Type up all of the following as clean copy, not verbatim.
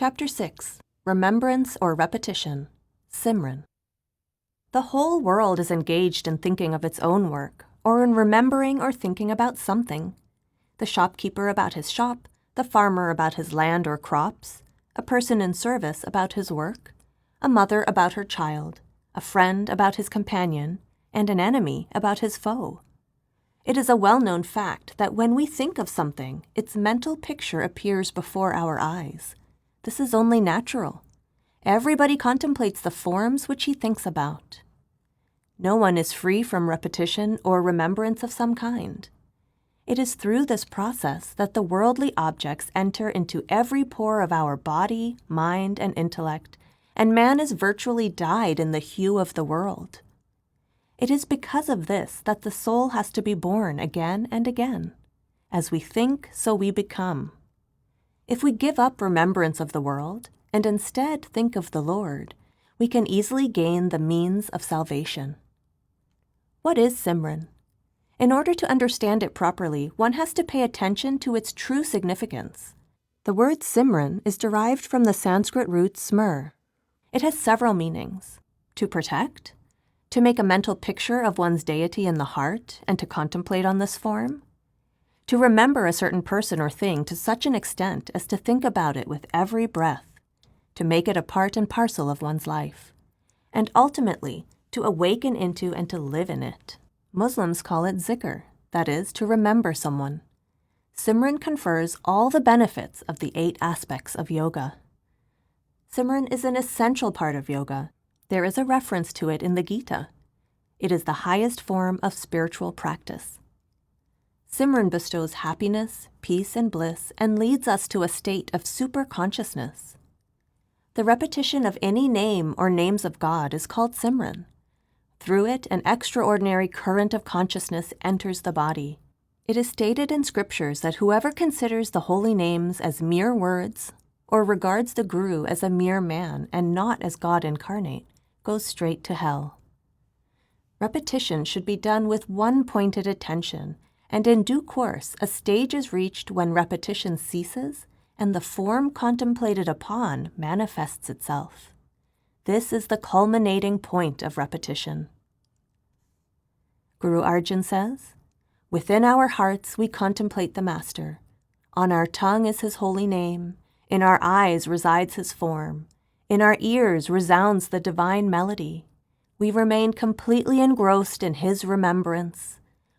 Chapter 6. Remembrance or Repetition. Simran. The whole world is engaged in thinking of its own work, or in remembering or thinking about something. The shopkeeper about his shop, the farmer about his land or crops, a person in service about his work, a mother about her child, a friend about his companion, and an enemy about his foe. It is a well-known fact that when we think of something, its mental picture appears before our eyes. This is only natural. Everybody contemplates the forms which he thinks about. No one is free from repetition or remembrance of some kind. It is through this process that the worldly objects enter into every pore of our body, mind, and intellect, and man is virtually dyed in the hue of the world. It is because of this that the soul has to be born again and again. As we think, so we become. If we give up remembrance of the world, and instead think of the Lord, we can easily gain the means of salvation. What is Simran? In order to understand it properly, one has to pay attention to its true significance. The word Simran is derived from the Sanskrit root smr. It has several meanings: to protect, to make a mental picture of one's deity in the heart and to contemplate on this form, to remember a certain person or thing to such an extent as to think about it with every breath, to make it a part and parcel of one's life, and ultimately to awaken into and to live in it. Muslims call it zikr, that is, to remember someone. Simran confers all the benefits of the 8 aspects of yoga. Simran is an essential part of yoga. There is a reference to it in the Gita. It is the highest form of spiritual practice. Simran bestows happiness, peace, and bliss, and leads us to a state of super-consciousness. The repetition of any name or names of God is called Simran. Through it, an extraordinary current of consciousness enters the body. It is stated in scriptures that whoever considers the holy names as mere words, or regards the Guru as a mere man and not as God incarnate, goes straight to hell. Repetition should be done with one-pointed attention, and in due course a stage is reached when repetition ceases and the form contemplated upon manifests itself. This is the culminating point of repetition. Guru Arjan says, "Within our hearts we contemplate the Master. On our tongue is his holy name. In our eyes resides his form. In our ears resounds the divine melody. We remain completely engrossed in his remembrance.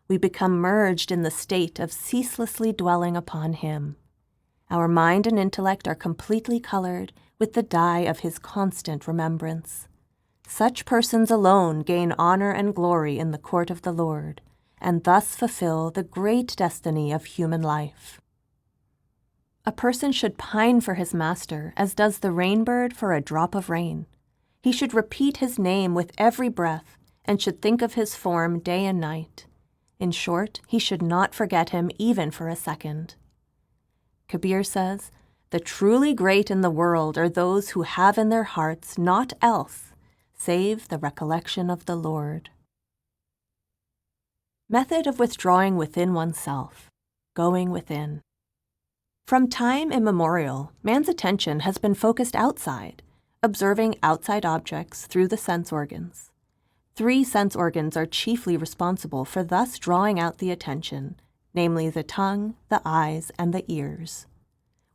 We become merged in the state of ceaselessly dwelling upon him. Our mind and intellect are completely colored with the dye of his constant remembrance. Such persons alone gain honor and glory in the court of the Lord, and thus fulfill the great destiny of human life." A person should pine for his master as does the rainbird for a drop of rain. He should repeat his name with every breath and should think of his form day and night. In short, he should not forget him even for a second. Kabir says, "The truly great in the world are those who have in their hearts naught else save the recollection of the Lord." Method of withdrawing within oneself, going within. From time immemorial, man's attention has been focused outside, observing outside objects through the sense organs. 3 sense organs are chiefly responsible for thus drawing out the attention, namely the tongue, the eyes, and the ears.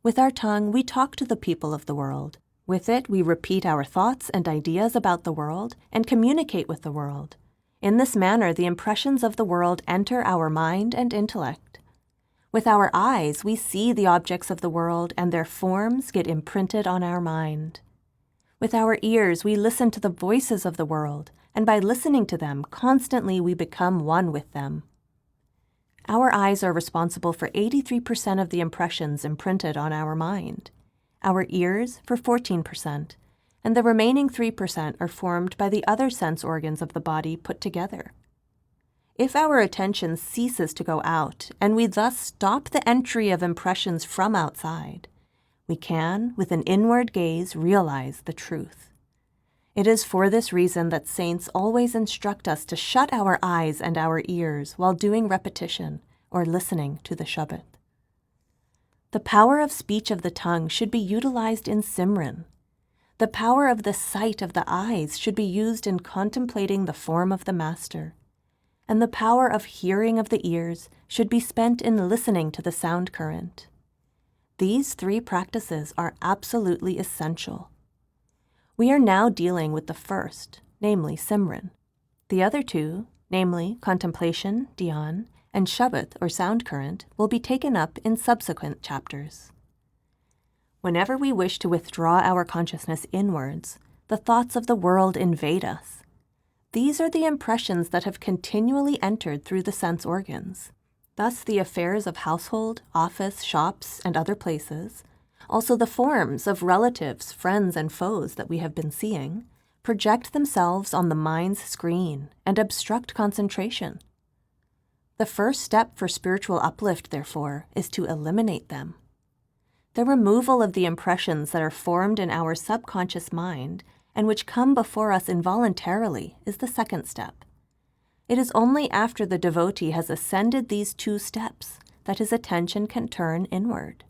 With our tongue, we talk to the people of the world. With it, we repeat our thoughts and ideas about the world and communicate with the world. In this manner, the impressions of the world enter our mind and intellect. With our eyes, we see the objects of the world and their forms get imprinted on our mind. With our ears, we listen to the voices of the world, and by listening to them, constantly we become one with them. Our eyes are responsible for 83% of the impressions imprinted on our mind, our ears for 14%, and the remaining 3% are formed by the other sense organs of the body put together. If our attention ceases to go out, and we thus stop the entry of impressions from outside, we can, with an inward gaze, realize the truth. It is for this reason that saints always instruct us to shut our eyes and our ears while doing repetition or listening to the Shabad. The power of speech of the tongue should be utilized in Simran. The power of the sight of the eyes should be used in contemplating the form of the Master. And the power of hearing of the ears should be spent in listening to the sound current. These 3 practices are absolutely essential. We are now dealing with the first, namely Simran. The other 2, namely contemplation, dhyan, and Shabad or sound current, will be taken up in subsequent chapters. Whenever we wish to withdraw our consciousness inwards, the thoughts of the world invade us. These are the impressions that have continually entered through the sense organs. Thus the affairs of household, office, shops, and other places, also the forms of relatives, friends, and foes that we have been seeing, project themselves on the mind's screen and obstruct concentration. The first step for spiritual uplift, therefore, is to eliminate them. The removal of the impressions that are formed in our subconscious mind and which come before us involuntarily is the second step. It is only after the devotee has ascended these 2 steps that his attention can turn inward.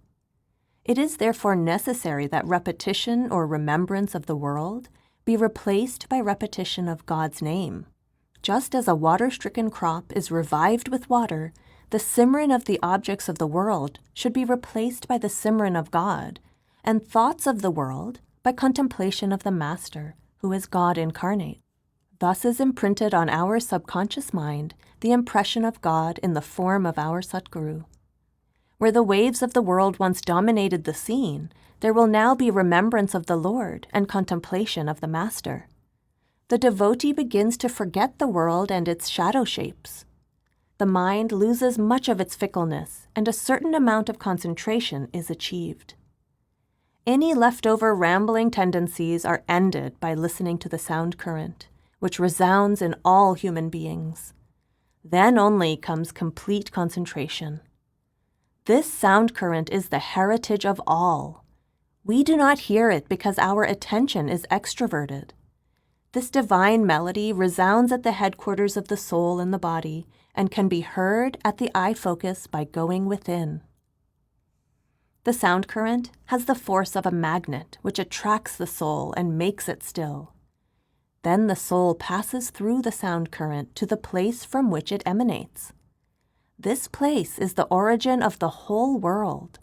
It is therefore necessary that repetition or remembrance of the world be replaced by repetition of God's name. Just as a water-stricken crop is revived with water, the Simran of the objects of the world should be replaced by the Simran of God, and thoughts of the world by contemplation of the Master, who is God incarnate. Thus is imprinted on our subconscious mind the impression of God in the form of our Satguru. Where the waves of the world once dominated the scene, there will now be remembrance of the Lord and contemplation of the Master. The devotee begins to forget the world and its shadow shapes. The mind loses much of its fickleness, and a certain amount of concentration is achieved. Any leftover rambling tendencies are ended by listening to the sound current, which resounds in all human beings. Then only comes complete concentration. This sound current is the heritage of all. We do not hear it because our attention is extroverted. This divine melody resounds at the headquarters of the soul in the body and can be heard at the eye focus by going within. The sound current has the force of a magnet which attracts the soul and makes it still. Then the soul passes through the sound current to the place from which it emanates. This place is the origin of the whole world.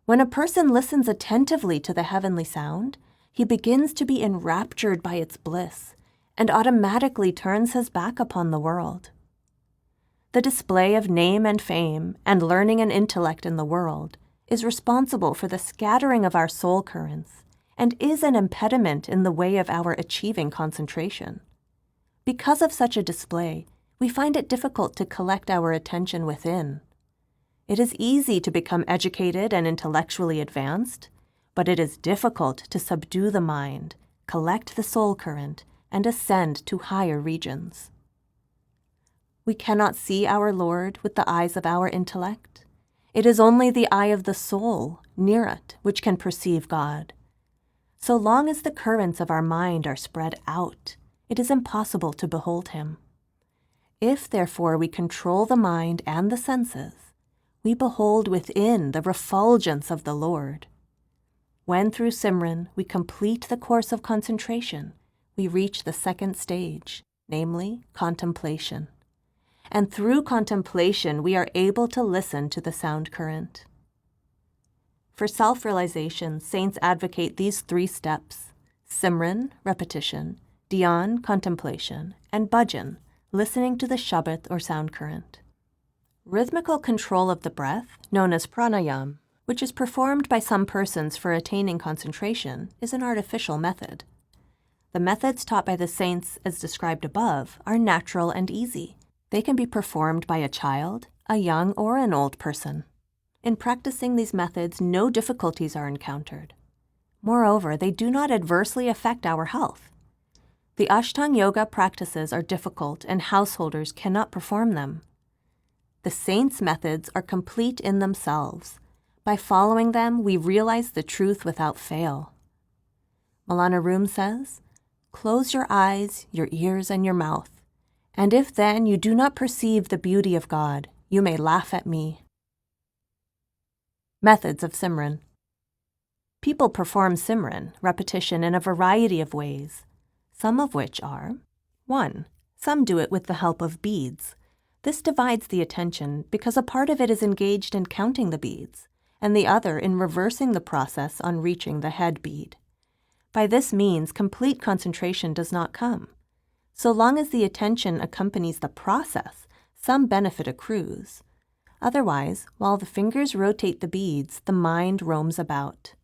When a person listens attentively to the heavenly sound, he begins to be enraptured by its bliss and automatically turns his back upon the world. The display of name and fame and learning and intellect in the world is responsible for the scattering of our soul currents and is an impediment in the way of our achieving concentration. Because of such a display, we find it difficult to collect our attention within. It is easy to become educated and intellectually advanced, but it is difficult to subdue the mind, collect the soul current, and ascend to higher regions. We cannot see our Lord with the eyes of our intellect. It is only the eye of the soul, near it, which can perceive God. So long as the currents of our mind are spread out, it is impossible to behold him. If, therefore, we control the mind and the senses, we behold within the refulgence of the Lord. When through Simran we complete the course of concentration, we reach the second stage, namely contemplation. And through contemplation we are able to listen to the sound current. For self-realization, saints advocate these 3 steps: Simran, repetition, dhyan, contemplation, and bhajan, listening to the Shabad or sound current. Rhythmical control of the breath, known as pranayam, which is performed by some persons for attaining concentration, is an artificial method. The methods taught by the saints, as described above, are natural and easy. They can be performed by a child, a young, or an old person. In practicing these methods, no difficulties are encountered. Moreover, they do not adversely affect our health. The Ashtanga Yoga practices are difficult and householders cannot perform them. The saints' methods are complete in themselves. By following them, we realize the truth without fail. Maulana Rum says, "Close your eyes, your ears, and your mouth, and if then you do not perceive the beauty of God, you may laugh at me." Methods of Simran. People perform Simran, repetition, in a variety of ways, some of which are: 1. Some do it with the help of beads. This divides the attention because a part of it is engaged in counting the beads, and the other in reversing the process on reaching the head bead. By this means, complete concentration does not come. So long as the attention accompanies the process, some benefit accrues. Otherwise, while the fingers rotate the beads, the mind roams about.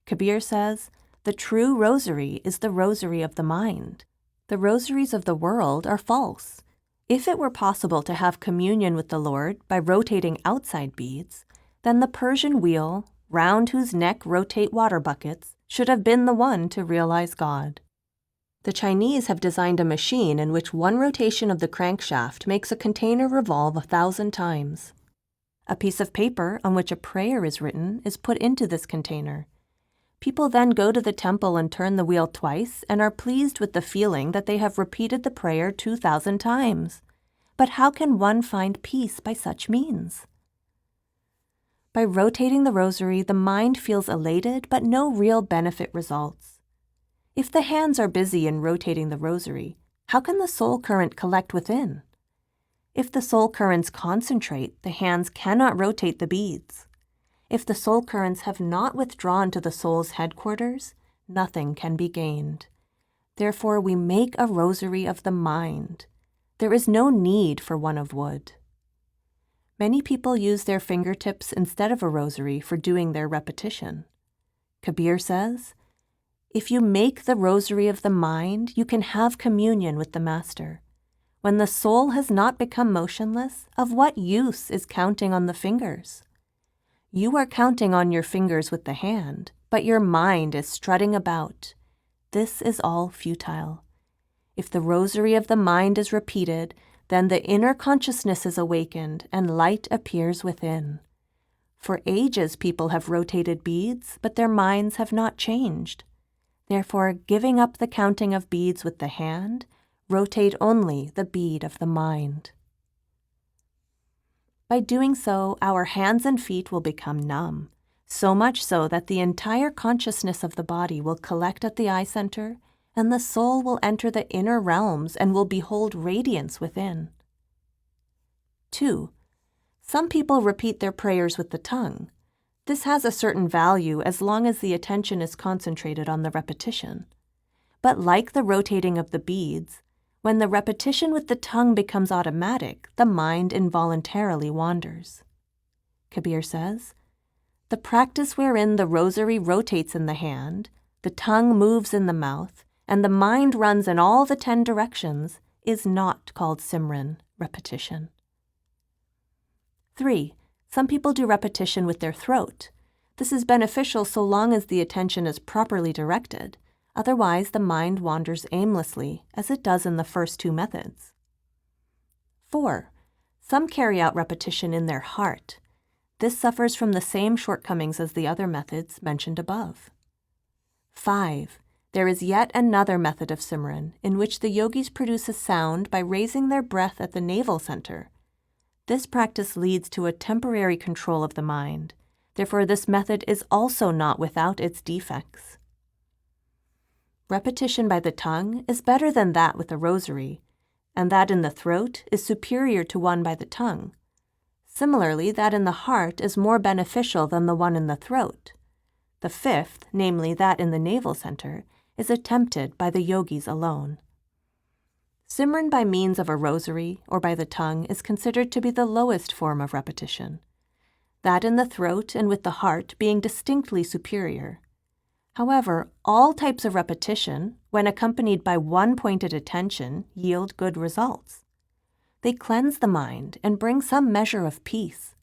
Kabir says, "The true rosary is the rosary of the mind. The rosaries of the world are false. If it were possible to have communion with the Lord by rotating outside beads, then the Persian wheel, round whose neck rotate water buckets, should have been the one to realize God." The Chinese have designed a machine in which one rotation of the crankshaft makes a container revolve 1,000 times. A piece of paper on which a prayer is written is put into this container. People then go to the temple and turn the wheel twice and are pleased with the feeling that they have repeated the prayer 2,000 times. But how can one find peace by such means? By rotating the rosary, the mind feels elated, but no real benefit results. If the hands are busy in rotating the rosary, how can the soul current collect within? If the soul currents concentrate, the hands cannot rotate the beads. If the soul currents have not withdrawn to the soul's headquarters, nothing can be gained. Therefore, we make a rosary of the mind. There is no need for one of wood. Many people use their fingertips instead of a rosary for doing their repetition. Kabir says, "If you make the rosary of the mind, you can have communion with the Master. When the soul has not become motionless, of what use is counting on the fingers? You are counting on your fingers with the hand, but your mind is strutting about. This is all futile. If the rosary of the mind is repeated, then the inner consciousness is awakened and light appears within. For ages people have rotated beads, but their minds have not changed. Therefore, giving up the counting of beads with the hand, rotate only the bead of the mind." By doing so, our hands and feet will become numb, so much so that the entire consciousness of the body will collect at the eye center, and the soul will enter the inner realms and will behold radiance within. 2. Some people repeat their prayers with the tongue. This has a certain value as long as the attention is concentrated on the repetition. But like the rotating of the beads, when the repetition with the tongue becomes automatic, the mind involuntarily wanders. Kabir says, "The practice wherein the rosary rotates in the hand, the tongue moves in the mouth, and the mind runs in all the 10 directions is not called Simran, repetition." 3. Some people do repetition with their throat. This is beneficial so long as the attention is properly directed. Otherwise, the mind wanders aimlessly, as it does in the first 2 methods. 4. Some carry out repetition in their heart. This suffers from the same shortcomings as the other methods mentioned above. 5. There is yet another method of Simran, in which the yogis produce a sound by raising their breath at the navel center. This practice leads to a temporary control of the mind. Therefore, this method is also not without its defects. Repetition by the tongue is better than that with the rosary, and that in the throat is superior to one by the tongue. Similarly, that in the heart is more beneficial than the one in the throat. The 5th, namely that in the navel center, is attempted by the yogis alone. Simran by means of a rosary or by the tongue is considered to be the lowest form of repetition, that in the throat and with the heart being distinctly superior. However, all types of repetition, when accompanied by one pointed attention, yield good results. They cleanse the mind and bring some measure of peace.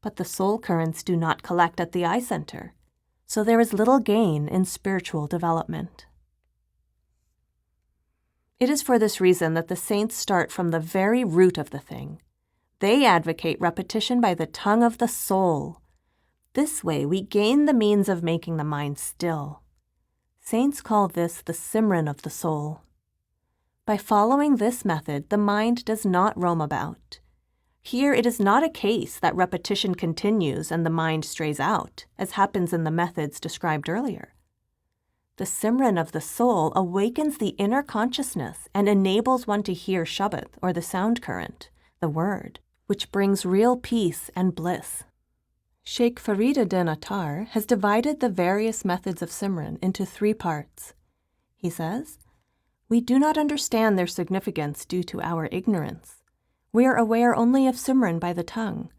But the soul currents do not collect at the eye center, so there is little gain in spiritual development. It is for this reason that the saints start from the very root of the thing. They advocate repetition by the tongue of the soul. This way we gain the means of making the mind still. Saints call this the Simran of the soul. By following this method, the mind does not roam about. Here it is not a case that repetition continues and the mind strays out, as happens in the methods described earlier. The Simran of the soul awakens the inner consciousness and enables one to hear Shabad, or the sound current, the word, which brings real peace and bliss. Sheikh Fariduddin Attar has divided the various methods of Simran into 3 parts. He says, "We do not understand their significance due to our ignorance. We are aware only of Simran by the tongue.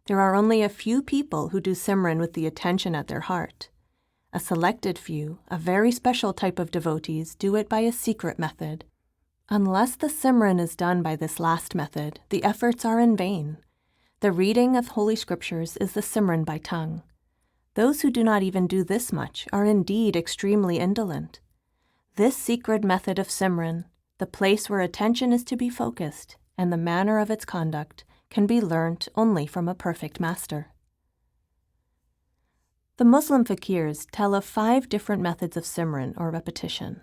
There are only a few people who do Simran with the attention at their heart. A selected few, a very special type of devotees, do it by a secret method. Unless the Simran is done by this last method, the efforts are in vain. The reading of Holy Scriptures is the Simran by tongue. Those who do not even do this much are indeed extremely indolent. This secret method of Simran, the place where attention is to be focused, and the manner of its conduct can be learnt only from a perfect master." The Muslim fakirs tell of 5 different methods of Simran, or repetition.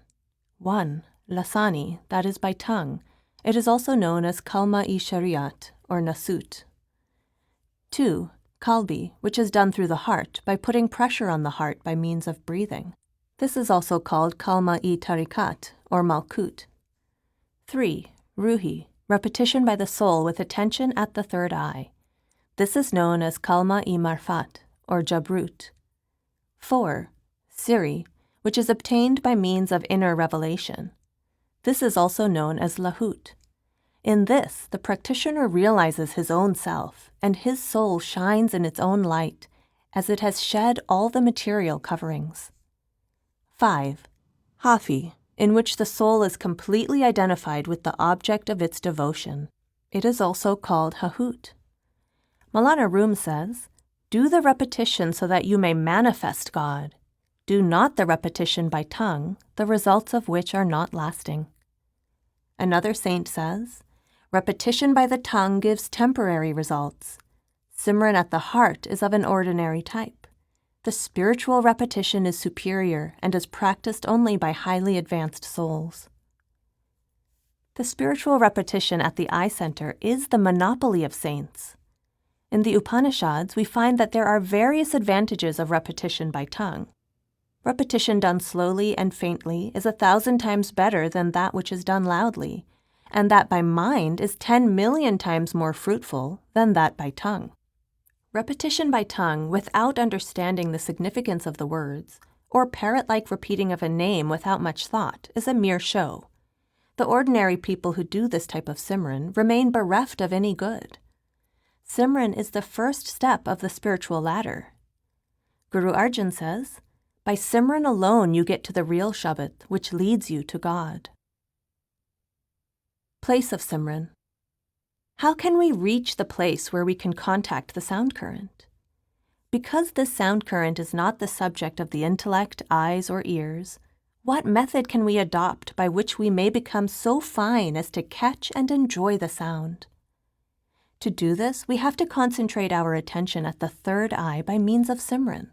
1. Lasani, that is by tongue. It is also known as kalma-i-shariat, or nasut. 2. Kalbi, which is done through the heart by putting pressure on the heart by means of breathing. This is also called kalma-i-tarikat, or malkut. 3. Ruhi, repetition by the soul with attention at the third eye. This is known as kalma-i-marfat, or jabrut. 4. Siri, which is obtained by means of inner revelation. This is also known as lahut. In this, the practitioner realizes his own self, and his soul shines in its own light, as it has shed all the material coverings. 5. Hafi, in which the soul is completely identified with the object of its devotion. It is also called hahut. Maulana Rum says, "Do the repetition so that you may manifest God. Do not the repetition by tongue, the results of which are not lasting." Another saint says, "Repetition by the tongue gives temporary results. Simran at the heart is of an ordinary type. The spiritual repetition is superior and is practiced only by highly advanced souls." The spiritual repetition at the eye center is the monopoly of saints. In the Upanishads, we find that there are various advantages of repetition by tongue. Repetition done slowly and faintly is 1,000 times better than that which is done loudly, and that by mind is 10 million times more fruitful than that by tongue. Repetition by tongue without understanding the significance of the words, or parrot-like repeating of a name without much thought, is a mere show. The ordinary people who do this type of Simran remain bereft of any good. Simran is the first step of the spiritual ladder. Guru Arjan says, "By Simran alone you get to the real Shabad, which leads you to God." Place of Simran. How can we reach the place where we can contact the sound current? Because this sound current is not the subject of the intellect, eyes, or ears, what method can we adopt by which we may become so fine as to catch and enjoy the sound? To do this, we have to concentrate our attention at the third eye by means of Simran.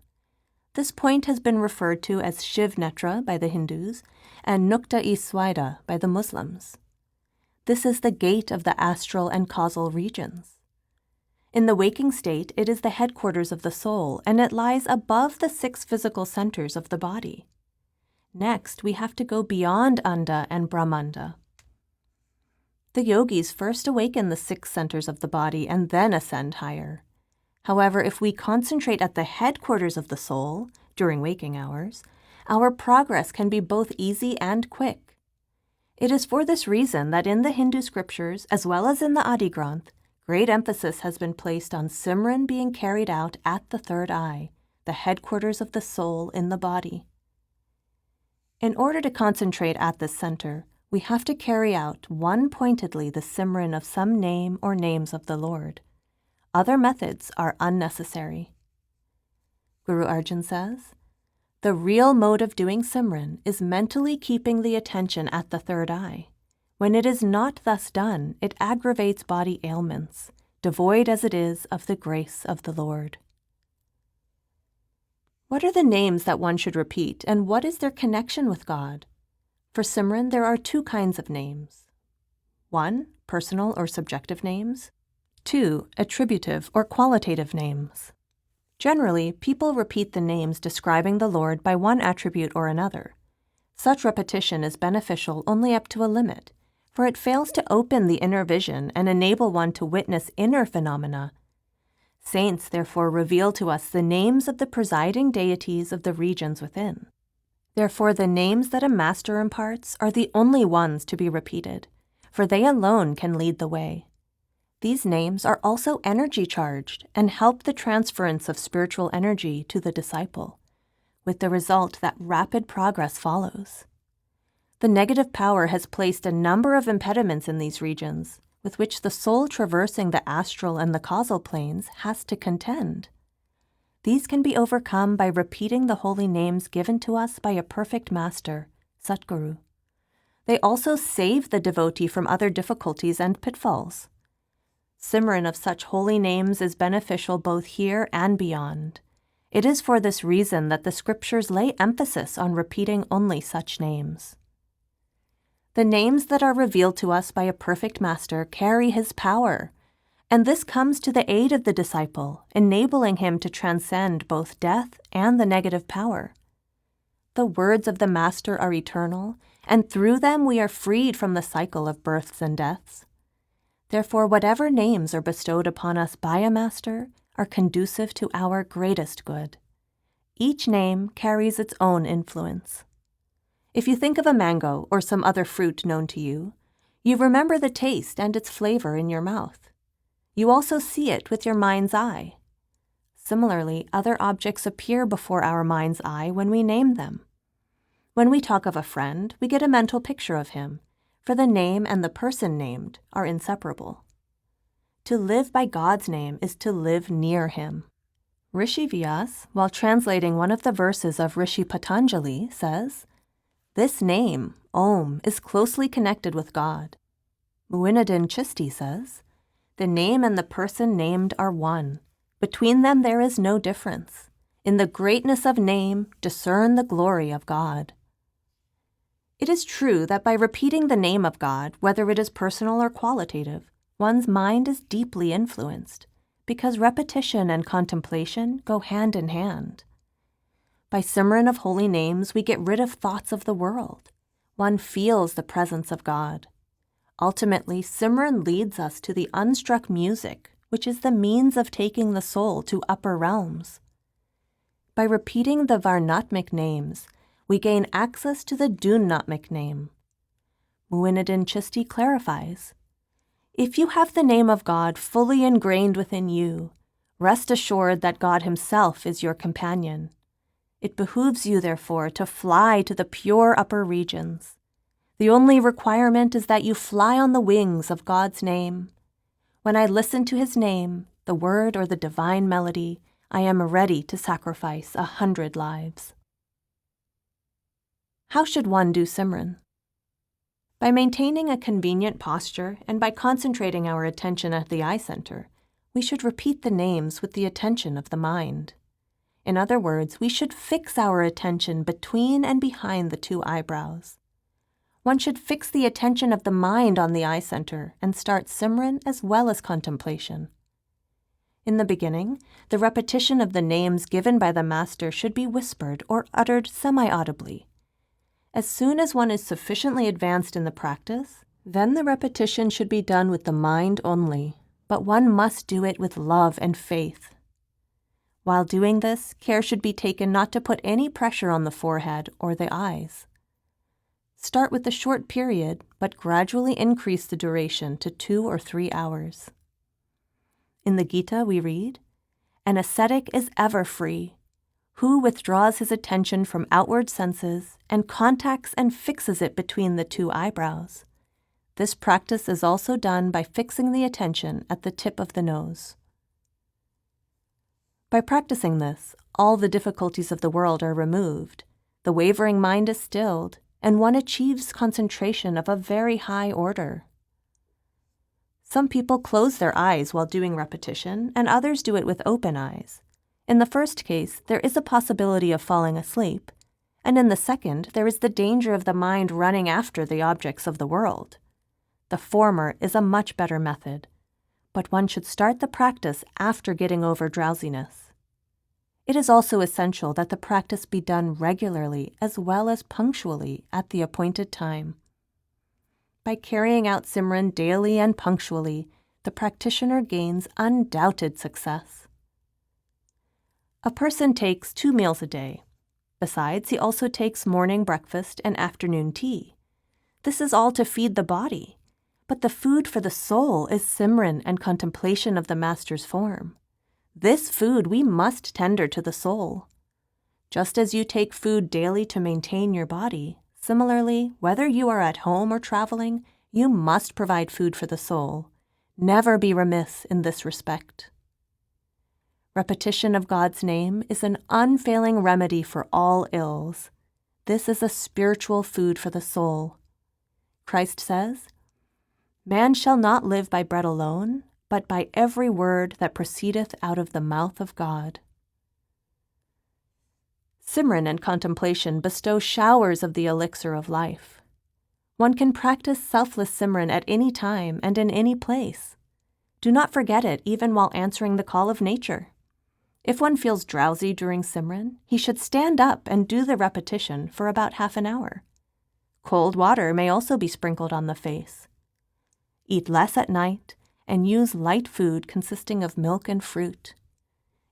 This point has been referred to as Shiv Netra by the Hindus and Nukta-i-Swaida by the Muslims. This is the gate of the astral and causal regions. In the waking state, it is the headquarters of the soul, and it lies above the 6 physical centers of the body. Next, we have to go beyond Anda and Brahmanda. The yogis first awaken the 6 centers of the body and then ascend higher. However, if we concentrate at the headquarters of the soul during waking hours, our progress can be both easy and quick. It is for this reason that in the Hindu scriptures, as well as in the Adi Granth, great emphasis has been placed on Simran being carried out at the third eye, the headquarters of the soul in the body. In order to concentrate at this center, we have to carry out one-pointedly the Simran of some name or names of the Lord. Other methods are unnecessary. Guru Arjan says, "The real mode of doing Simran is mentally keeping the attention at the third eye. When it is not thus done, it aggravates body ailments, devoid as it is of the grace of the Lord." What are the names that one should repeat, and what is their connection with God? For Simran, there are 2 kinds of names. 1. Personal or subjective names. 2. Attributive or qualitative names. Generally, people repeat the names describing the Lord by one attribute or another. Such repetition is beneficial only up to a limit, for it fails to open the inner vision and enable one to witness inner phenomena. Saints therefore reveal to us the names of the presiding deities of the regions within. Therefore, the names that a master imparts are the only ones to be repeated, for they alone can lead the way. These names are also energy-charged and help the transference of spiritual energy to the disciple, with the result that rapid progress follows. The negative power has placed a number of impediments in these regions, with which the soul traversing the astral and the causal planes has to contend. These can be overcome by repeating the holy names given to us by a perfect master, Satguru. They also save the devotee from other difficulties and pitfalls. Simran of such holy names is beneficial both here and beyond. It is for this reason that the scriptures lay emphasis on repeating only such names. The names that are revealed to us by a perfect master carry his power, and this comes to the aid of the disciple, enabling him to transcend both death and the negative power. The words of the Master are eternal, and through them we are freed from the cycle of births and deaths. Therefore, whatever names are bestowed upon us by a master are conducive to our greatest good. Each name carries its own influence. If you think of a mango or some other fruit known to you, you remember the taste and its flavor in your mouth. You also see it with your mind's eye. Similarly, other objects appear before our mind's eye when we name them. When we talk of a friend, we get a mental picture of him, for the name and the person named are inseparable. To live by God's name is to live near him. Rishi Vyas, while translating one of the verses of Rishi Patanjali, says, "This name, Om, is closely connected with God." Muinuddin Chisti says, "The name and the person named are one. Between them there is no difference. In the greatness of name, discern the glory of God." It is true that by repeating the name of God, whether it is personal or qualitative, one's mind is deeply influenced, because repetition and contemplation go hand in hand. By Simran of holy names, we get rid of thoughts of the world. One feels the presence of God. Ultimately, Simran leads us to the unstruck music, which is the means of taking the soul to upper realms. By repeating the Varnatmik names, we gain access to the Dhunnatmik name. Muinuddin Chisti clarifies, "If you have the name of God fully ingrained within you, rest assured that God himself is your companion. It behooves you, therefore, to fly to the pure upper regions. The only requirement is that you fly on the wings of God's name. When I listen to his name, the word or the divine melody, I am ready to sacrifice 100 lives." How should one do Simran? By maintaining a convenient posture and by concentrating our attention at the eye center, we should repeat the names with the attention of the mind. In other words, we should fix our attention between and behind the two eyebrows. One should fix the attention of the mind on the eye center and start Simran as well as contemplation. In the beginning, the repetition of the names given by the master should be whispered or uttered semi-audibly. As soon as one is sufficiently advanced in the practice, then the repetition should be done with the mind only, but one must do it with love and faith. While doing this, care should be taken not to put any pressure on the forehead or the eyes. Start with a short period, but gradually increase the duration to 2 or 3 hours. In the Gita we read, "An ascetic is ever free, who withdraws his attention from outward senses and contacts and fixes it between the two eyebrows. This practice is also done by fixing the attention at the tip of the nose." By practicing this, all the difficulties of the world are removed, the wavering mind is stilled, and one achieves concentration of a very high order. Some people close their eyes while doing repetition, and others do it with open eyes. In the first case, there is a possibility of falling asleep, and in the second, there is the danger of the mind running after the objects of the world. The former is a much better method, but one should start the practice after getting over drowsiness. It is also essential that the practice be done regularly as well as punctually at the appointed time. By carrying out Simran daily and punctually, the practitioner gains undoubted success. A person takes 2 meals a day. Besides, he also takes morning breakfast and afternoon tea. This is all to feed the body, but the food for the soul is Simran and contemplation of the Master's form. This food we must tender to the soul. Just as you take food daily to maintain your body, similarly, whether you are at home or traveling, you must provide food for the soul. Never be remiss in this respect. Repetition of God's name is an unfailing remedy for all ills. This is a spiritual food for the soul. Christ says, "Man shall not live by bread alone, but by every word that proceedeth out of the mouth of God." Simran and contemplation bestow showers of the elixir of life. One can practice selfless Simran at any time and in any place. Do not forget it even while answering the call of nature. If one feels drowsy during Simran, he should stand up and do the repetition for about half an hour. Cold water may also be sprinkled on the face. Eat less at night and use light food consisting of milk and fruit.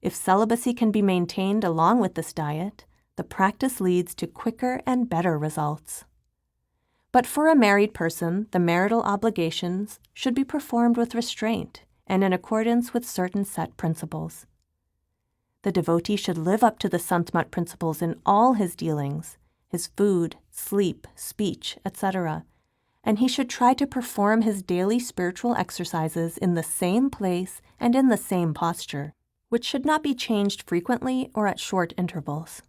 If celibacy can be maintained along with this diet, the practice leads to quicker and better results. But for a married person, the marital obligations should be performed with restraint and in accordance with certain set principles. The devotee should live up to the Sant Mat principles in all his dealings, his food, sleep, speech, etc., and he should try to perform his daily spiritual exercises in the same place and in the same posture, which should not be changed frequently or at short intervals.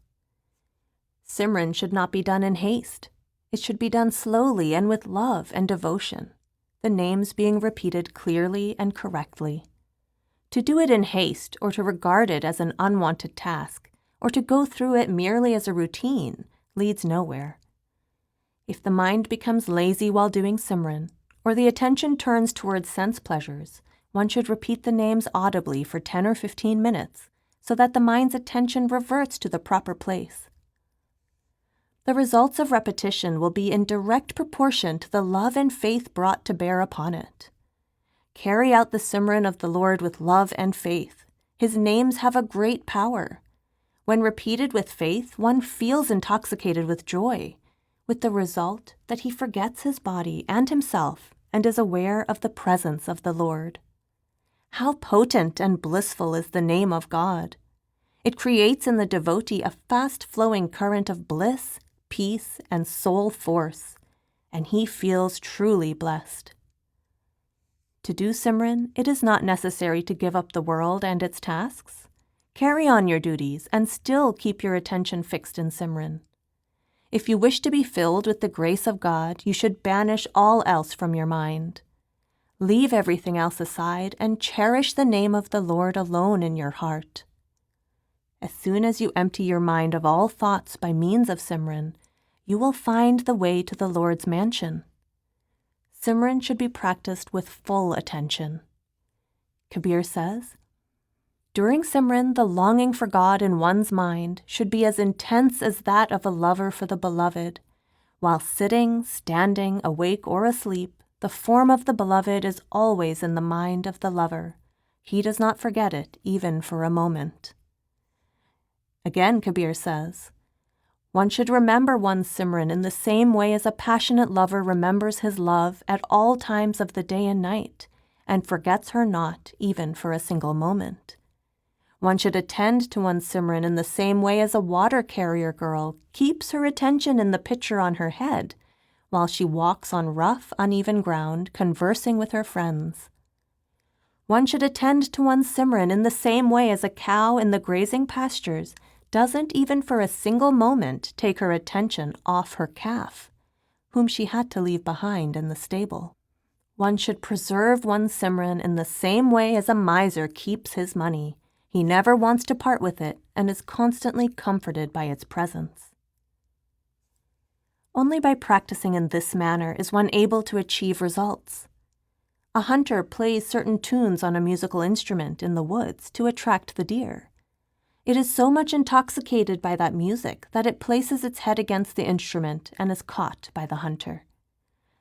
Simran should not be done in haste. It should be done slowly and with love and devotion, the names being repeated clearly and correctly. To do it in haste or to regard it as an unwanted task or to go through it merely as a routine leads nowhere. If the mind becomes lazy while doing Simran, or the attention turns towards sense pleasures, one should repeat the names audibly for 10 or 15 minutes so that the mind's attention reverts to the proper place. The results of repetition will be in direct proportion to the love and faith brought to bear upon it. Carry out the Simran of the Lord with love and faith. His names have a great power. When repeated with faith, one feels intoxicated with joy, with the result that he forgets his body and himself and is aware of the presence of the Lord. How potent and blissful is the name of God! It creates in the devotee a fast-flowing current of bliss, peace, and soul force, and he feels truly blessed. To do Simran, it is not necessary to give up the world and its tasks. Carry on your duties and still keep your attention fixed in Simran. If you wish to be filled with the grace of God, you should banish all else from your mind. Leave everything else aside and cherish the name of the Lord alone in your heart. As soon as you empty your mind of all thoughts by means of Simran, you will find the way to the Lord's mansion. Simran should be practiced with full attention. Kabir says, "During Simran, the longing for God in one's mind should be as intense as that of a lover for the beloved. While sitting, standing, awake, or asleep, the form of the beloved is always in the mind of the lover. He does not forget it, even for a moment." Again, Kabir says, "One should remember one's Simran in the same way as a passionate lover remembers his love at all times of the day and night, and forgets her not even for a single moment. One should attend to one's Simran in the same way as a water carrier girl keeps her attention in the pitcher on her head, while she walks on rough, uneven ground, conversing with her friends. One should attend to one's Simran in the same way as a cow in the grazing pastures doesn't even for a single moment take her attention off her calf, whom she had to leave behind in the stable. One should preserve one's Simran in the same way as a miser keeps his money. He never wants to part with it and is constantly comforted by its presence." Only by practicing in this manner is one able to achieve results. A hunter plays certain tunes on a musical instrument in the woods to attract the deer. It is so much intoxicated by that music that it places its head against the instrument and is caught by the hunter.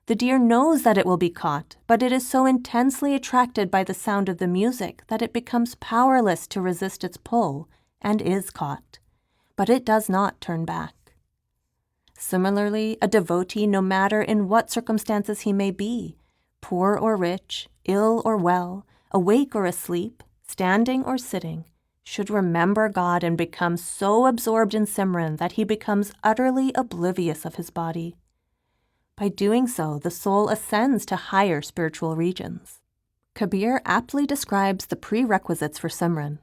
The deer knows that it will be caught, but it is so intensely attracted by the sound of the music that it becomes powerless to resist its pull and is caught, but it does not turn back. Similarly, a devotee, no matter in what circumstances he may be, poor or rich, ill or well, awake or asleep, standing or sitting, should remember God and become so absorbed in Simran that he becomes utterly oblivious of his body. By doing so, the soul ascends to higher spiritual regions. Kabir aptly describes the prerequisites for Simran.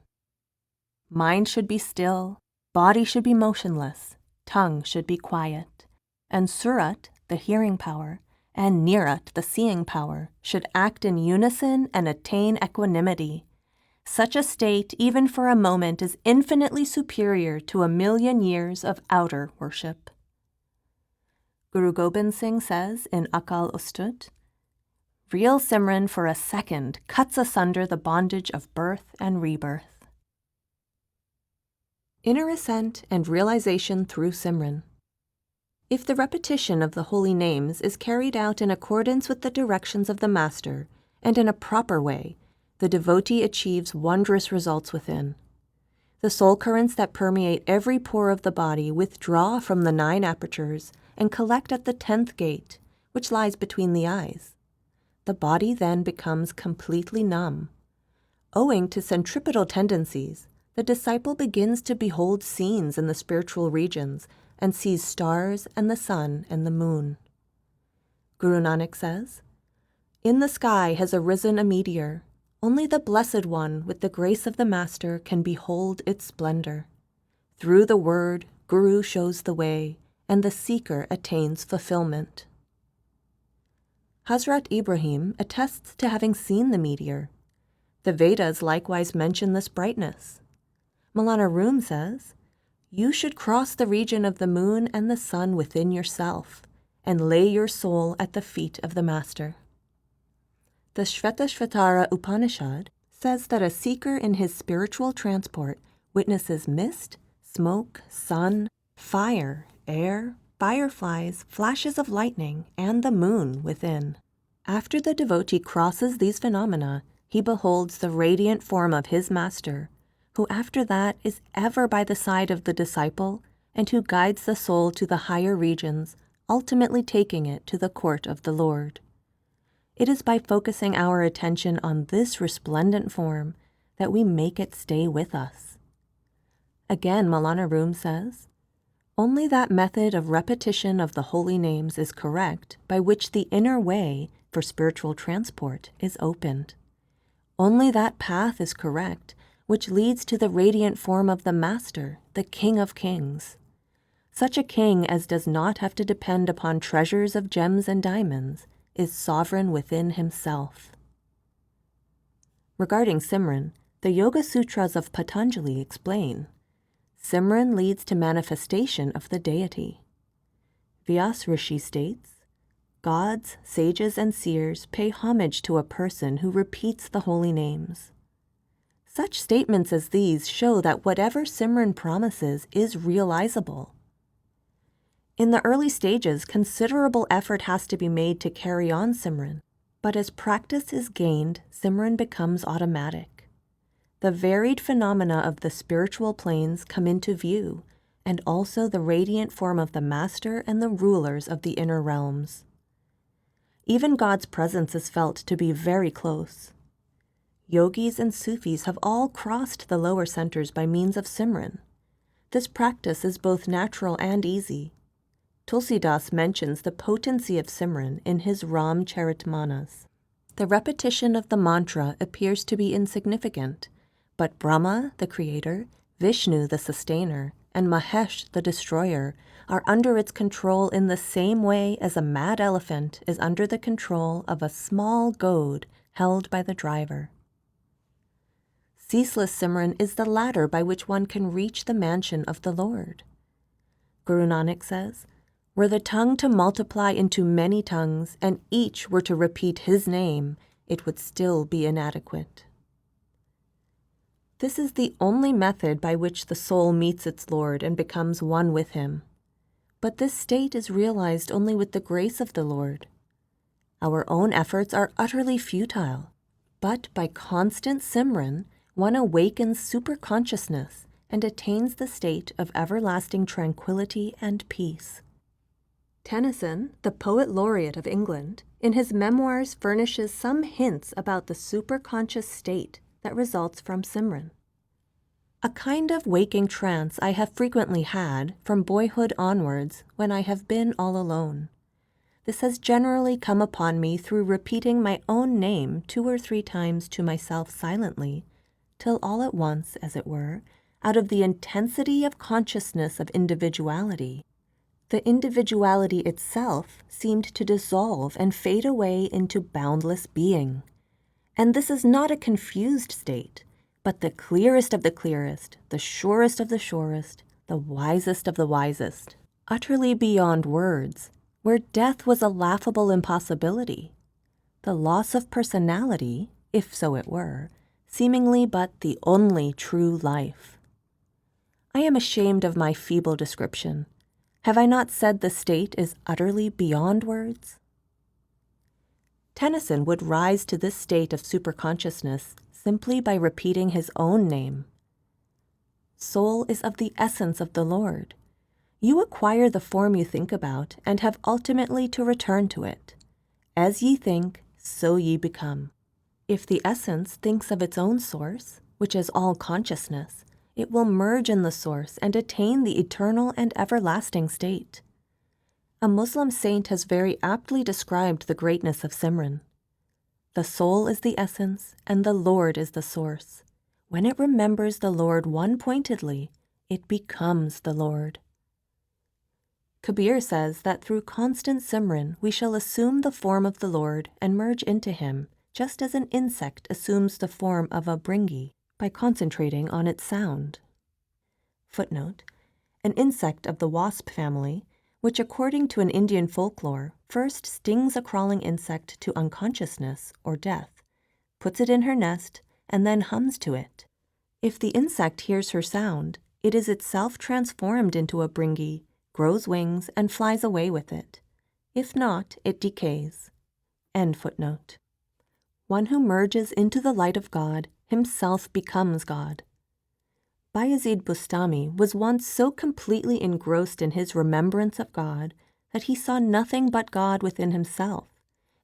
Mind should be still, body should be motionless, tongue should be quiet, and Surat, the hearing power, and Nirat, the seeing power, should act in unison and attain equanimity. Such a state, even for a moment, is infinitely superior to 1,000,000 years of outer worship. Guru Gobind Singh says in Akal Ustut, "Real Simran for a second cuts asunder the bondage of birth and rebirth." Inner ascent and realization through Simran. If the repetition of the holy names is carried out in accordance with the directions of the Master and in a proper way, the devotee achieves wondrous results within. The soul currents that permeate every pore of the body withdraw from the 9 apertures and collect at the 10th gate, which lies between the eyes. The body then becomes completely numb. Owing to centripetal tendencies, the disciple begins to behold scenes in the spiritual regions and sees stars and the sun and the moon. Guru Nanak says, "In the sky has arisen a meteor. Only the Blessed One with the grace of the Master can behold its splendor. Through the word, Guru shows the way, and the seeker attains fulfillment." Hazrat Ibrahim attests to having seen the meteor. The Vedas likewise mention this brightness. Maulana Rum says, "You should cross the region of the moon and the sun within yourself, and lay your soul at the feet of the Master." The Shvetashvatara Upanishad says that a seeker in his spiritual transport witnesses mist, smoke, sun, fire, air, fireflies, flashes of lightning, and the moon within. After the devotee crosses these phenomena, he beholds the radiant form of his Master, who after that is ever by the side of the disciple and who guides the soul to the higher regions, ultimately taking it to the court of the Lord. It is by focusing our attention on this resplendent form that we make it stay with us. Again, Maulana Rum says, "Only that method of repetition of the holy names is correct by which the inner way for spiritual transport is opened. Only that path is correct which leads to the radiant form of the Master, the King of Kings. Such a king as does not have to depend upon treasures of gems and diamonds is sovereign within himself." Regarding Simran, the Yoga Sutras of Patanjali explain, Simran leads to manifestation of the deity. Vyas Rishi states, "Gods, sages, and seers pay homage to a person who repeats the holy names." Such statements as these show that whatever Simran promises is realizable. In the early stages, considerable effort has to be made to carry on Simran, but as practice is gained, Simran becomes automatic. The varied phenomena of the spiritual planes come into view, and also the radiant form of the Master and the rulers of the inner realms. Even God's presence is felt to be very close. Yogis and Sufis have all crossed the lower centers by means of Simran. This practice is both natural and easy. Tulsidas mentions the potency of Simran in his Ram Charitmanas. The repetition of the mantra appears to be insignificant, but Brahma, the creator, Vishnu, the sustainer, and Mahesh, the destroyer, are under its control in the same way as a mad elephant is under the control of a small goad held by the driver. Ceaseless Simran is the ladder by which one can reach the mansion of the Lord. Guru Nanak says, "Were the tongue to multiply into many tongues, and each were to repeat his name, it would still be inadequate. This is the only method by which the soul meets its Lord and becomes one with him. But this state is realized only with the grace of the Lord. Our own efforts are utterly futile, but by constant Simran, one awakens superconsciousness and attains the state of everlasting tranquility and peace. Tennyson, the poet laureate of England, in his memoirs furnishes some hints about the superconscious state that results from Simran. A kind of waking trance I have frequently had from boyhood onwards when I have been all alone. This has generally come upon me through repeating my own name 2 or 3 times to myself silently, till all at once, as it were, out of the intensity of consciousness of individuality, the individuality itself seemed to dissolve and fade away into boundless being. And this is not a confused state, but the clearest of the clearest, the surest of the surest, the wisest of the wisest, utterly beyond words, where death was a laughable impossibility, the loss of personality, if so it were, seemingly but the only true life. I am ashamed of my feeble description. Have I not said the state is utterly beyond words? Tennyson would rise to this state of superconsciousness simply by repeating his own name. Soul is of the essence of the Lord. You acquire the form you think about and have ultimately to return to it. As ye think, so ye become. If the essence thinks of its own source, which is all consciousness, it will merge in the source and attain the eternal and everlasting state. A Muslim saint has very aptly described the greatness of Simran. The soul is the essence, and the Lord is the source. When it remembers the Lord one-pointedly, it becomes the Lord. Kabir says that through constant Simran we shall assume the form of the Lord and merge into him, just as an insect assumes the form of a bringi by concentrating on its sound. Footnote: an insect of the wasp family, which according to an Indian folklore first stings a crawling insect to unconsciousness or death, puts it in her nest, and then hums to it. If the insect hears her sound, it is itself transformed into a bringi, grows wings, and flies away with it. If not, it decays. End footnote. One who merges into the light of God himself becomes God. Bayezid Bustami was once so completely engrossed in his remembrance of God that he saw nothing but God within himself,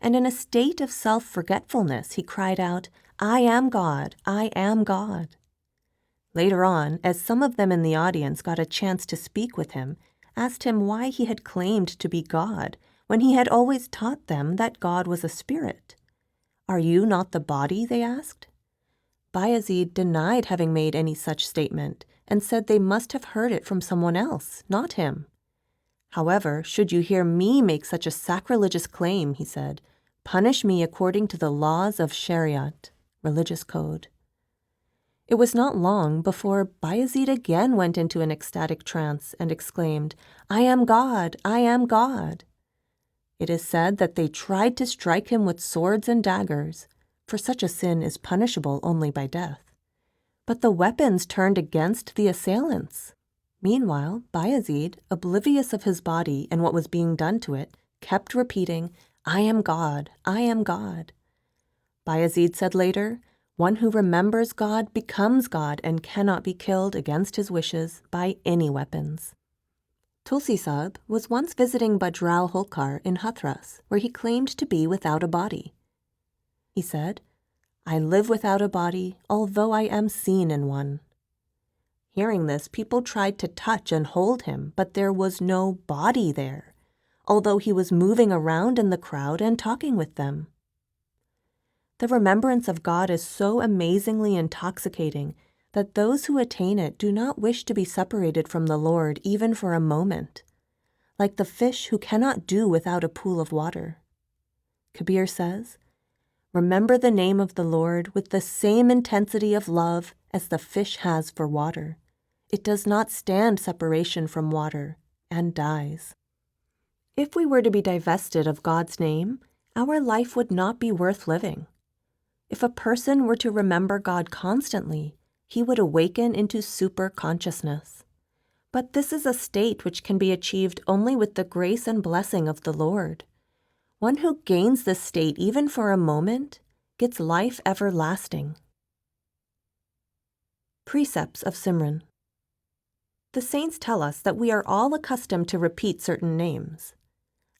and in a state of self-forgetfulness he cried out, "I am God, I am God." Later on, as some of them in the audience got a chance to speak with him, asked him why he had claimed to be God when he had always taught them that God was a spirit. "Are you not the body?" they asked. Bayezid denied having made any such statement and said they must have heard it from someone else, not him. "However, should you hear me make such a sacrilegious claim," he said, "punish me according to the laws of Shariat, religious code." It was not long before Bayezid again went into an ecstatic trance and exclaimed, "I am God, I am God." It is said that they tried to strike him with swords and daggers, for such a sin is punishable only by death. But the weapons turned against the assailants. Meanwhile, Bayezid, oblivious of his body and what was being done to it, kept repeating, "I am God, I am God." Bayezid said later, "One who remembers God becomes God and cannot be killed against his wishes by any weapons." Tulsi Sahib was once visiting Bajrao Holkar in Hathras, where he claimed to be without a body. He said, "I live without a body, although I am seen in one." Hearing this, people tried to touch and hold him, but there was no body there, although he was moving around in the crowd and talking with them. The remembrance of God is so amazingly intoxicating that those who attain it do not wish to be separated from the Lord even for a moment, like the fish who cannot do without a pool of water. Kabir says, "Remember the name of the Lord with the same intensity of love as the fish has for water. It does not stand separation from water and dies." If we were to be divested of God's name, our life would not be worth living. If a person were to remember God constantly, he would awaken into super consciousness. But this is a state which can be achieved only with the grace and blessing of the Lord. One who gains this state even for a moment gets life everlasting. Precepts of Simran. The saints tell us that we are all accustomed to repeat certain names.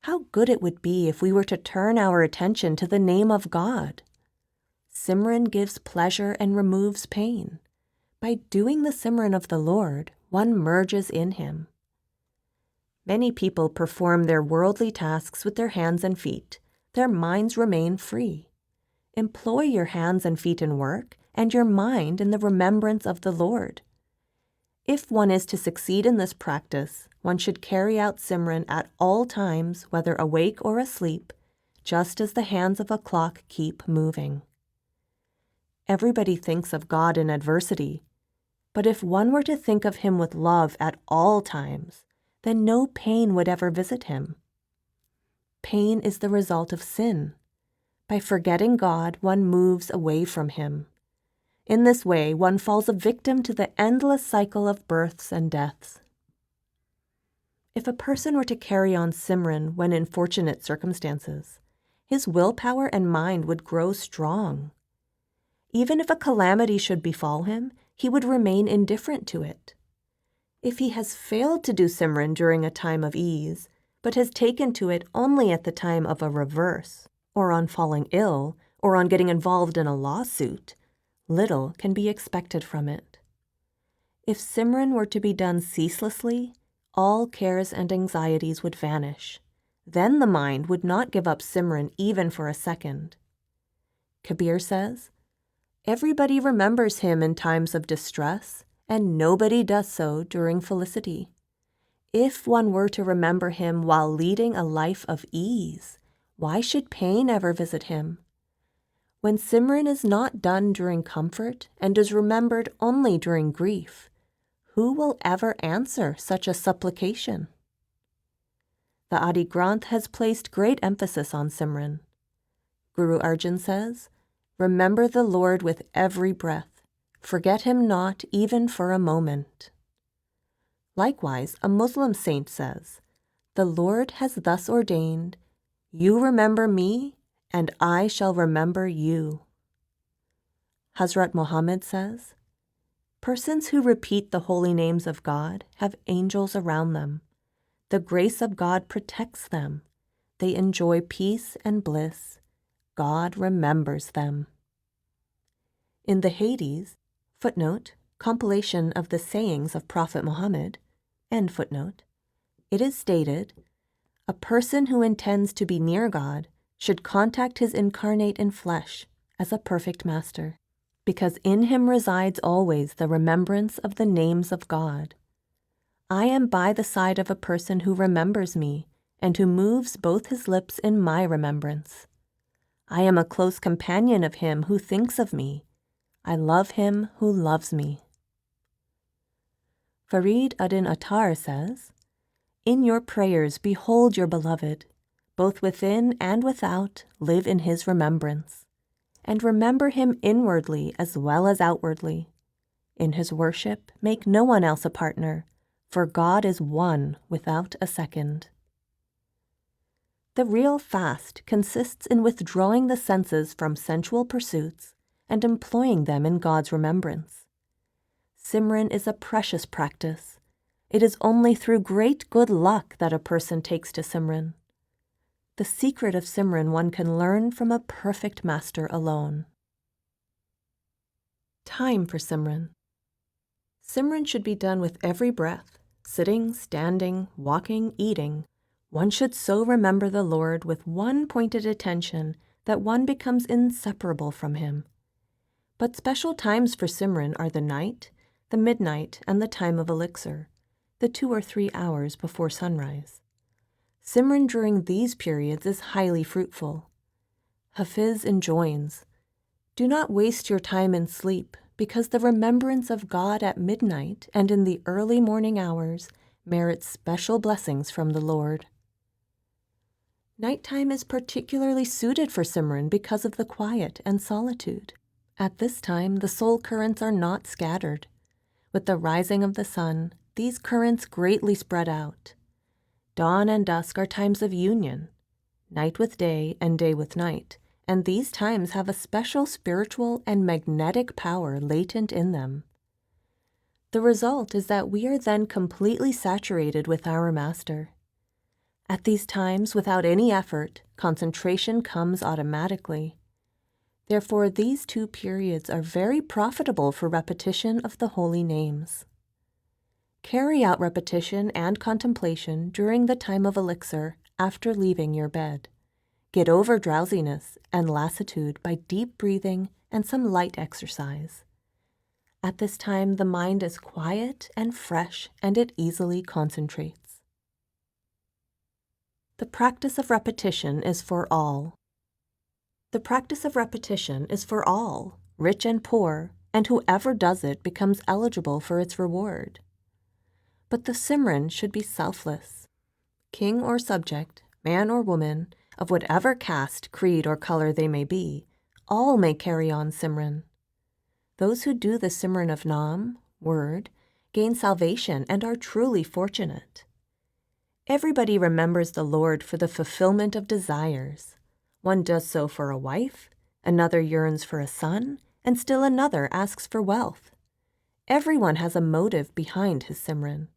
How good it would be if we were to turn our attention to the name of God. Simran gives pleasure and removes pain. By doing the Simran of the Lord, one merges in Him. Many people perform their worldly tasks with their hands and feet. Their minds remain free. Employ your hands and feet in work, and your mind in the remembrance of the Lord. If one is to succeed in this practice, one should carry out Simran at all times, whether awake or asleep, just as the hands of a clock keep moving. Everybody thinks of God in adversity, but if one were to think of Him with love at all times, then no pain would ever visit Him. Pain is the result of sin. By forgetting God, one moves away from Him. In this way, one falls a victim to the endless cycle of births and deaths. If a person were to carry on Simran when in fortunate circumstances, his willpower and mind would grow strong. Even if a calamity should befall him, he would remain indifferent to it. If he has failed to do Simran during a time of ease, but has taken to it only at the time of a reverse, or on falling ill, or on getting involved in a lawsuit, little can be expected from it. If Simran were to be done ceaselessly, all cares and anxieties would vanish. Then the mind would not give up Simran even for a second. Kabir says, "Everybody remembers him in times of distress, and nobody does so during felicity. If one were to remember him while leading a life of ease, why should pain ever visit him? When Simran is not done during comfort and is remembered only during grief, who will ever answer such a supplication?" The Adi Granth has placed great emphasis on Simran. Guru Arjan says, "Remember the Lord with every breath. Forget Him not even for a moment." Likewise, a Muslim saint says, "The Lord has thus ordained, you remember me, and I shall remember you." Hazrat Muhammad says, "Persons who repeat the holy names of God have angels around them. The grace of God protects them. They enjoy peace and bliss. God remembers them." In the Hades, footnote, compilation of the sayings of Prophet Muhammad, end footnote, it is stated, "A person who intends to be near God should contact his incarnate in flesh as a perfect master, because in him resides always the remembrance of the names of God. I am by the side of a person who remembers me and who moves both his lips in my remembrance. I am a close companion of him who thinks of me. I love him who loves me." Farid Adin Attar says, "In your prayers behold your beloved, both within and without live in his remembrance, and remember him inwardly as well as outwardly. In his worship make no one else a partner, for God is one without a second." The real fast consists in withdrawing the senses from sensual pursuits and employing them in God's remembrance. Simran is a precious practice. It is only through great good luck that a person takes to Simran. The secret of Simran one can learn from a perfect master alone. Time for Simran. Simran should be done with every breath, sitting, standing, walking, eating. One should so remember the Lord with one pointed attention that one becomes inseparable from Him. But special times for Simran are the night, the midnight, and the time of elixir, the 2 or 3 hours before sunrise. Simran during these periods is highly fruitful. Hafiz enjoins, "Do not waste your time in sleep, because the remembrance of God at midnight and in the early morning hours merits special blessings from the Lord." Nighttime is particularly suited for Simran because of the quiet and solitude. At this time, the soul currents are not scattered. With the rising of the sun, these currents greatly spread out. Dawn and dusk are times of union, night with day and day with night, and these times have a special spiritual and magnetic power latent in them. The result is that we are then completely saturated with our Master. At these times, without any effort, concentration comes automatically. Therefore, these two periods are very profitable for repetition of the holy names. Carry out repetition and contemplation during the time of elixir after leaving your bed. Get over drowsiness and lassitude by deep breathing and some light exercise. At this time, the mind is quiet and fresh, and it easily concentrates. The practice of repetition is for all. The practice of repetition is for all, rich and poor, and whoever does it becomes eligible for its reward. But the Simran should be selfless. King or subject, man or woman, of whatever caste, creed, or color they may be, all may carry on Simran. Those who do the Simran of Nam, word, gain salvation and are truly fortunate. Everybody remembers the Lord for the fulfillment of desires. One does so for a wife, another yearns for a son, and still another asks for wealth. Everyone has a motive behind his Simran.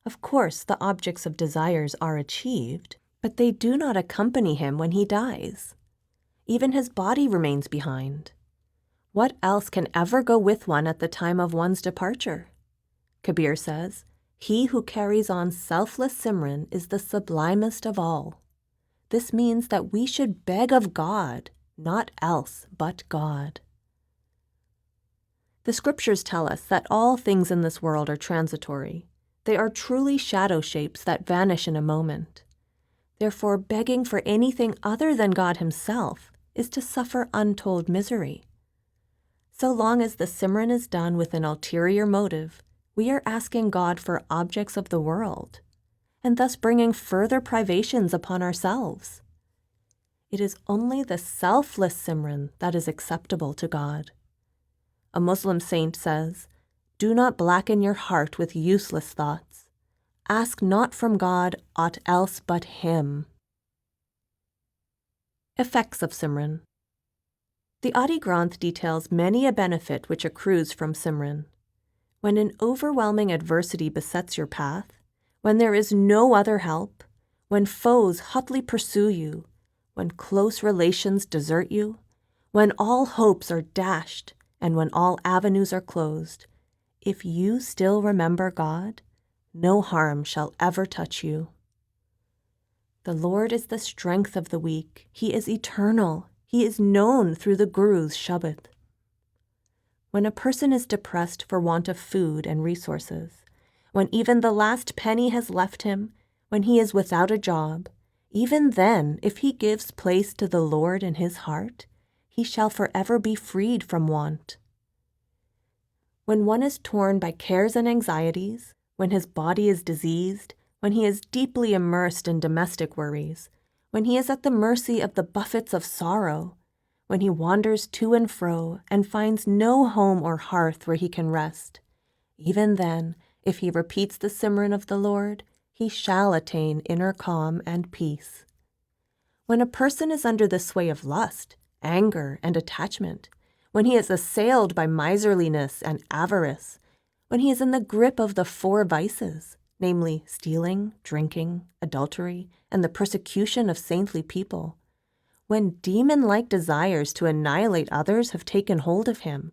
Of course, the objects of desires are achieved, but they do not accompany him when he dies. Even his body remains behind. What else can ever go with one at the time of one's departure? Kabir says, "He who carries on selfless Simran is the sublimest of all." This means that we should beg of God, not else but God. The scriptures tell us that all things in this world are transitory. They are truly shadow shapes that vanish in a moment. Therefore, begging for anything other than God himself is to suffer untold misery. So long as the Simran is done with an ulterior motive, we are asking God for objects of the world, and thus bringing further privations upon ourselves. It is only the selfless Simran that is acceptable to God. A Muslim saint says, "Do not blacken your heart with useless thoughts. Ask not from God aught else but Him." Effects of Simran. The Adi Granth details many a benefit which accrues from Simran. When an overwhelming adversity besets your path, when there is no other help, when foes hotly pursue you, when close relations desert you, when all hopes are dashed, and when all avenues are closed, if you still remember God, no harm shall ever touch you. The Lord is the strength of the weak. He is eternal. He is known through the Guru's Shabad. When a person is depressed for want of food and resources, when even the last penny has left him, when he is without a job, even then, if he gives place to the Lord in his heart, he shall forever be freed from want. When one is torn by cares and anxieties, when his body is diseased, when he is deeply immersed in domestic worries, when he is at the mercy of the buffets of sorrow, when he wanders to and fro and finds no home or hearth where he can rest, even then, if he repeats the Simran of the Lord, he shall attain inner calm and peace. When a person is under the sway of lust, anger, and attachment, when he is assailed by miserliness and avarice, when he is in the grip of the four vices, namely stealing, drinking, adultery, and the persecution of saintly people, when demon-like desires to annihilate others have taken hold of him,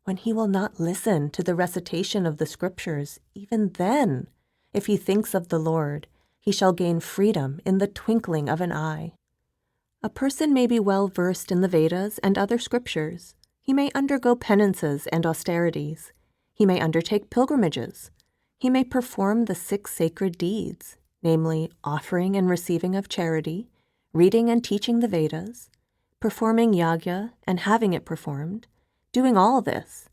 when he will not listen to the recitation of the scriptures, even then, if he thinks of the Lord, he shall gain freedom in the twinkling of an eye. A person may be well versed in the Vedas and other scriptures. He may undergo penances and austerities. He may undertake pilgrimages. He may perform the 6 sacred deeds, namely offering and receiving of charity, reading and teaching the Vedas, performing yajna and having it performed, doing all this.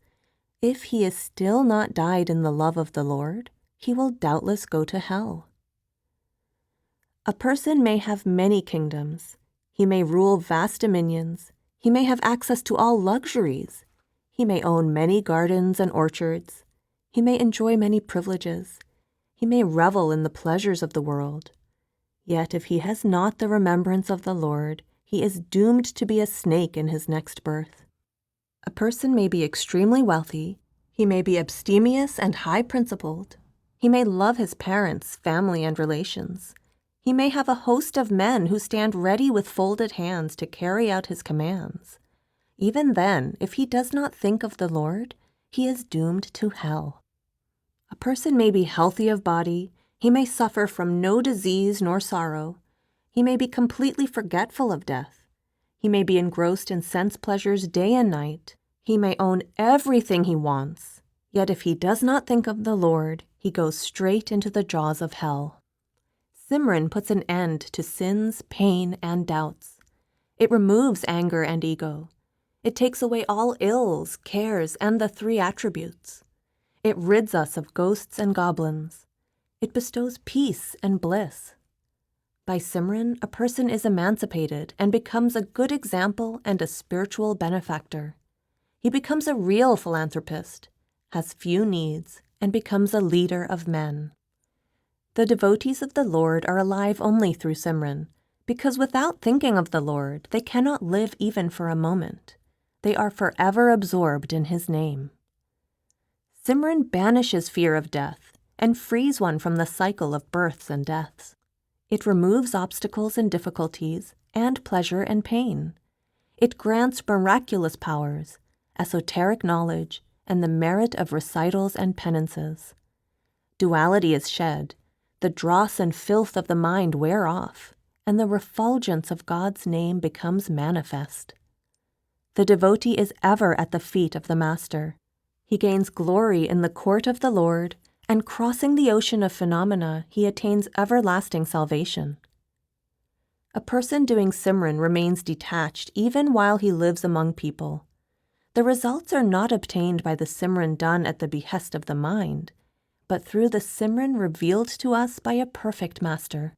If he is still not died in the love of the Lord, he will doubtless go to hell. A person may have many kingdoms. He may rule vast dominions. He may have access to all luxuries. He may own many gardens and orchards. He may enjoy many privileges. He may revel in the pleasures of the world. Yet if he has not the remembrance of the Lord, he is doomed to be a snake in his next birth. A person may be extremely wealthy. He may be abstemious and high-principled. He may love his parents, family, and relations. He may have a host of men who stand ready with folded hands to carry out his commands. Even then, if he does not think of the Lord, he is doomed to hell. A person may be healthy of body. He may suffer from no disease nor sorrow. He may be completely forgetful of death. He may be engrossed in sense pleasures day and night. He may own everything he wants. Yet if he does not think of the Lord, he goes straight into the jaws of hell. Simran puts an end to sins, pain, and doubts. It removes anger and ego. It takes away all ills, cares, and the 3 attributes. It rids us of ghosts and goblins. It bestows peace and bliss. By Simran, a person is emancipated and becomes a good example and a spiritual benefactor. He becomes a real philanthropist, has few needs, and becomes a leader of men. The devotees of the Lord are alive only through Simran, because without thinking of the Lord, they cannot live even for a moment. They are forever absorbed in His name. Simran banishes fear of death and frees one from the cycle of births and deaths. It removes obstacles and difficulties, and pleasure and pain. It grants miraculous powers, esoteric knowledge, and the merit of recitals and penances. Duality is shed, the dross and filth of the mind wear off, and the refulgence of God's name becomes manifest. The devotee is ever at the feet of the Master. He gains glory in the court of the Lord, and crossing the ocean of phenomena, he attains everlasting salvation. A person doing Simran remains detached even while he lives among people. The results are not obtained by the Simran done at the behest of the mind, but through the Simran revealed to us by a perfect Master.